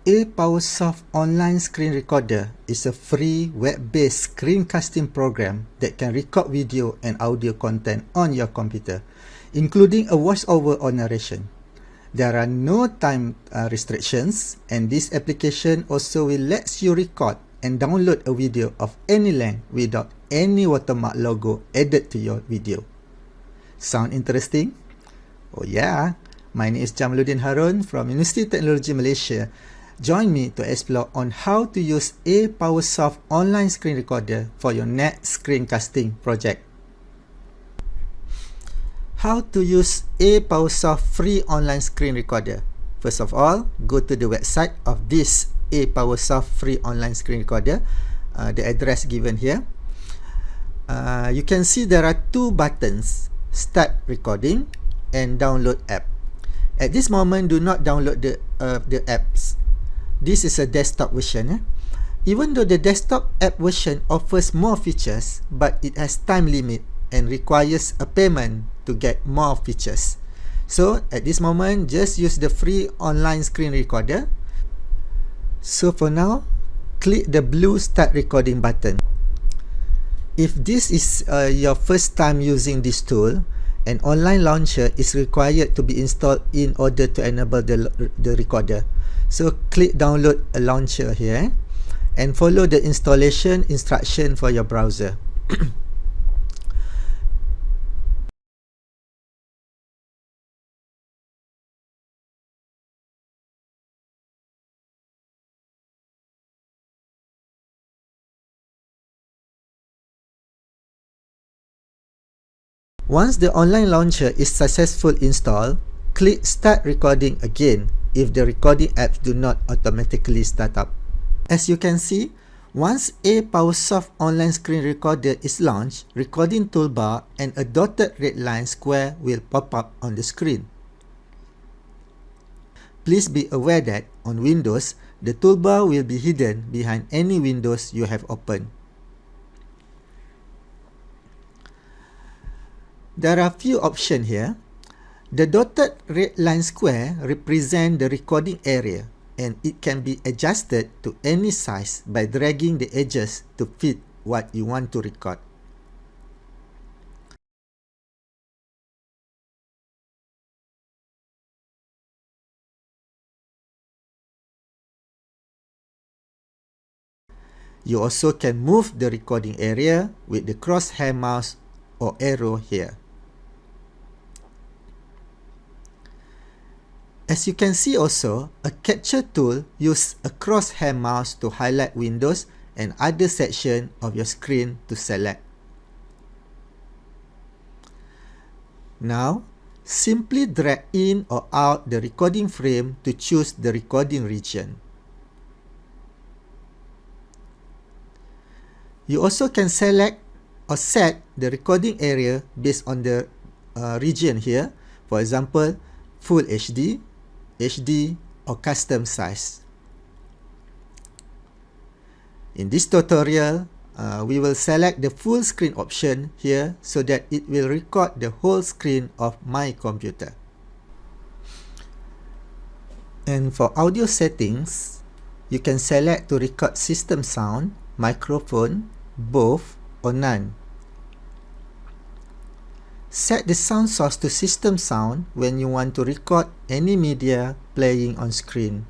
APowersoft Online Screen Recorder is a free web-based screencasting program that can record video and audio content on your computer, including a voiceover or narration. There are no time restrictions, and this application also will let you record and download a video of any length without any watermark logo added to your video. Sound interesting? Oh yeah! My name is Jamaluddin Harun from University Technology Malaysia. Join me to explore on how to use APowersoft Online Screen Recorder for your next screencasting project. How to use APowersoft free online screen recorder. First of all, go to the website of this APowersoft free online screen recorder, the address given here. You can see there are two buttons, Start Recording and Download App. At this moment, do not download the apps. This is a desktop version. Even though the desktop app version offers more features, but it has time limit and requires a payment to get more features. So at this moment, just use the free online screen recorder. So for now, click the blue Start Recording button. If this is your first time using this tool, an online launcher is required to be installed in order to enable the recorder. So click download a launcher here and follow the installation instruction for your browser. Once the online launcher is successfully installed, click Start Recording again if the recording apps do not automatically start up. As you can see, once APowersoft Online Screen Recorder is launched, recording toolbar and a dotted red line square will pop up on the screen. Please be aware that on Windows, the toolbar will be hidden behind any windows you have opened. There are few options here. The dotted red line square represents the recording area, and it can be adjusted to any size by dragging the edges to fit what you want to record. You also can move the recording area with the crosshair mouse or arrow here. As you can see also, a capture tool uses a crosshair mouse to highlight windows and other sections of your screen to select. Now, simply drag in or out the recording frame to choose the recording region. You also can select or set the recording area based on the region here. For example, Full HD, HD or custom size. In this tutorial, we will select the full screen option here so that it will record the whole screen of my computer. And for audio settings, you can select to record system sound, microphone, both or none. Set the sound source to system sound when you want to record any media playing on screen.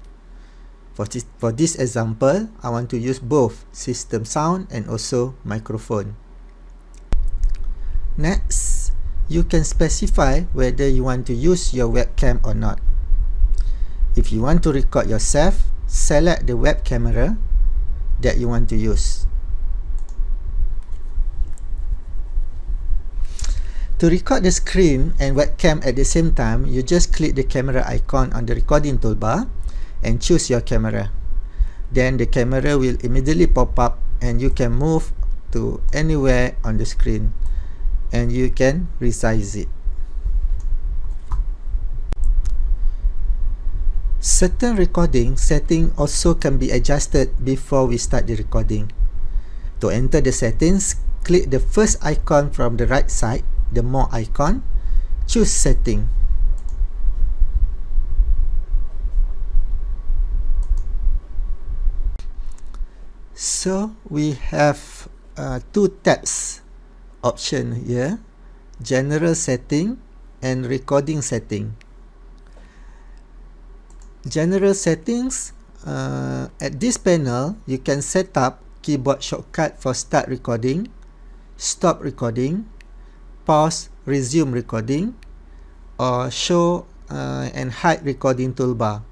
For this example, I want to use both system sound and also microphone. Next, you can specify whether you want to use your webcam or not. If you want to record yourself, select the web camera that you want to use. To record the screen and webcam at the same time, you just click the camera icon on the recording toolbar and choose your camera. Then the camera will immediately pop up and you can move to anywhere on the screen and you can resize it. Certain recording settings also can be adjusted before we start the recording. To enter the settings, click the first icon from the right side, the more icon, choose setting. So we have two tabs option here: general setting and recording setting. General settings, at this panel you can set up keyboard shortcut for start recording, stop recording, pause, resume recording, or show and hide recording toolbar.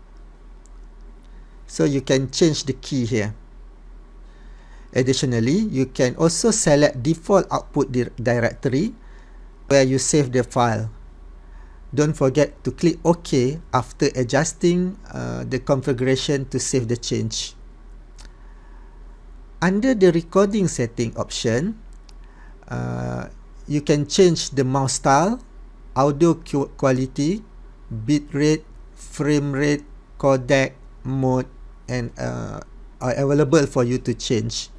So you can change the key here. Additionally, you can also select default output directory where you save the file. Don't forget to click OK after adjusting the configuration to save the change. Under the recording setting option, you can change the mouse style, audio quality, bitrate, frame rate, codec, mode, and are available for you to change.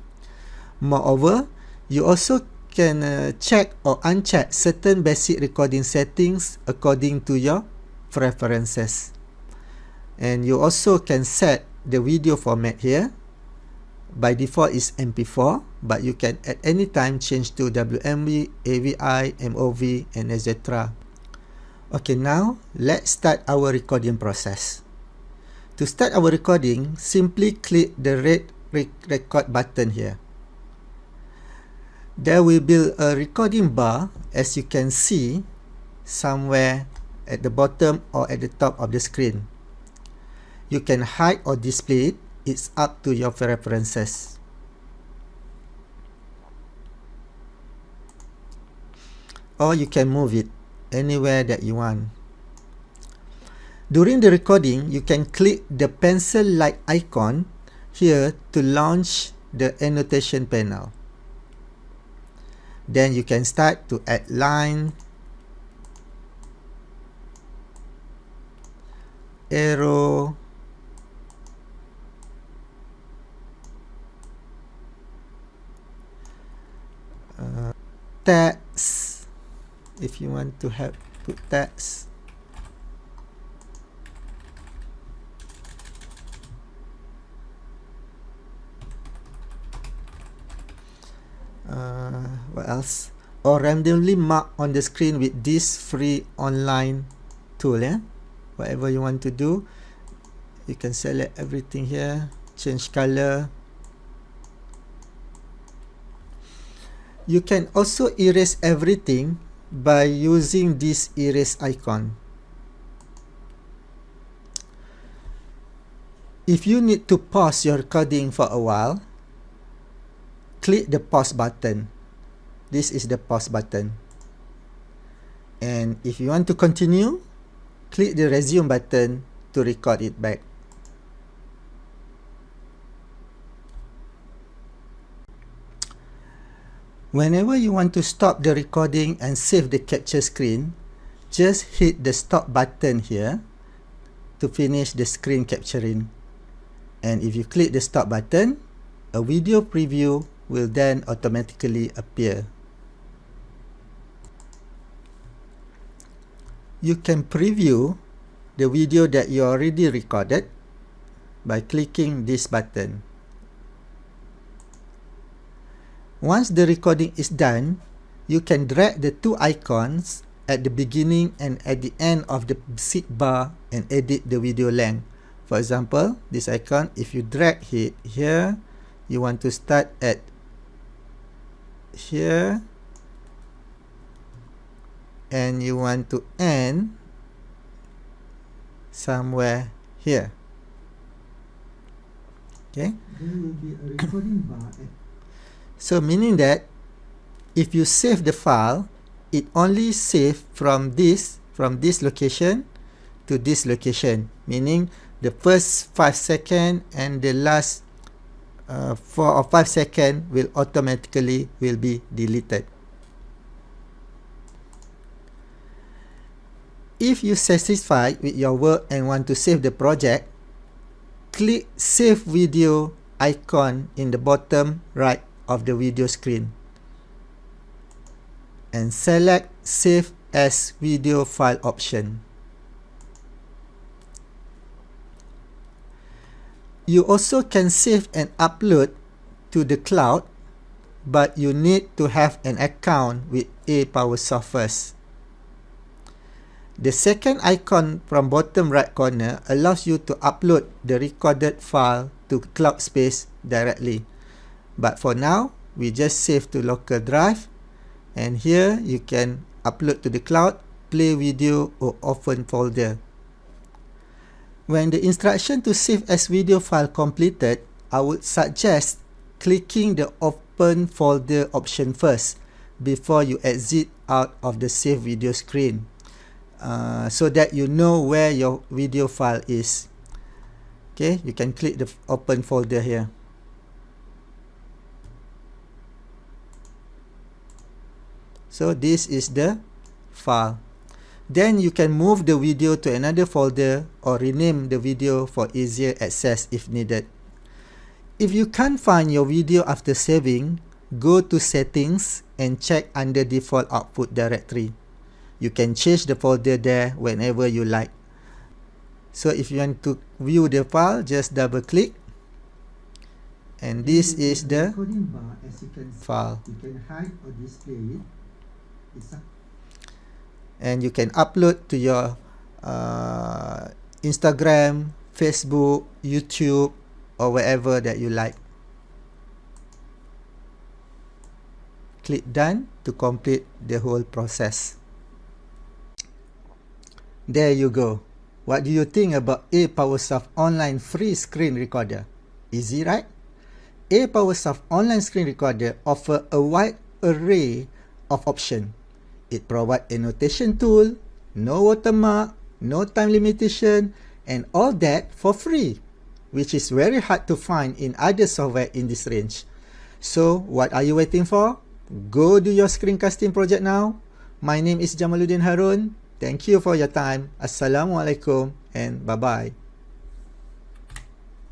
Moreover, you also can check or uncheck certain basic recording settings according to your preferences. And you also can set the video format here. By default is MP4, but you can at any time change to WMV, AVI, MOV, and etc. Okay, now let's start our recording process. To start our recording, simply click the red record button here. There will be a recording bar, as you can see, somewhere at the bottom or at the top of the screen. You can hide or display it. It's up to your preferences. Or you can move it anywhere that you want. During the recording, you can click the pencil-like icon here to launch the annotation panel. Then you can start to add line, arrow, text, if you want to have put text. What else? Or randomly mark on the screen with this free online tool. Whatever you want to do, you can select everything here, change color. You can also erase everything by using this erase icon. If you need to pause your recording for a while, click the pause button. This is the pause button. And if you want to continue, click the resume button to record it back. Whenever you want to stop the recording and save the capture screen, just hit the stop button here to finish the screen capturing. And if you click the stop button, a video preview will then automatically appear. You can preview the video that you already recorded by clicking this button. Once the recording is done, you can drag the two icons at the beginning and at the end of the seat bar and edit the video length. For example, this icon, if you drag it here, you want to start at here and you want to end somewhere here. Okay, there will be a recording bar. So meaning that if you save the file, it only save from this location to this location, meaning the first 5 seconds and the last 4 or 5 seconds will automatically be deleted. If you satisfied with your work and want to save the project, click Save Video icon in the bottom right of the video screen and select Save as Video File option. You also can save and upload to the cloud, but you need to have an account with APowersoft first. The second icon from bottom right corner allows you to upload the recorded file to cloud space directly. But for now, we just save to local drive, and here you can upload to the cloud, play video, or open folder. When the instruction to save as video file completed, I would suggest clicking the open folder option first before you exit out of the save video screen, so that you know where your video file is. Okay, you can click the open folder here. So this is the file. Then you can move the video to another folder or rename the video for easier access if needed. If you can't find your video after saving, go to settings and check under default output directory. You can change the folder there whenever you like. So if you want to view the file, just double click, and this is the file. You can hide or display it. And you can upload to your Instagram, Facebook, YouTube, or wherever that you like. Click done to complete the whole process. There you go. What do you think about APowersoft online free screen recorder? Easy, right? APowersoft online screen recorder offer a wide array of options. It provides annotation tool, no watermark, no time limitation, and all that for free, which is very hard to find in other software in this range. So what are you waiting for? Go do your screencasting project now. My name is Jamaluddin Harun. Thank you for your time. Assalamualaikum and bye-bye.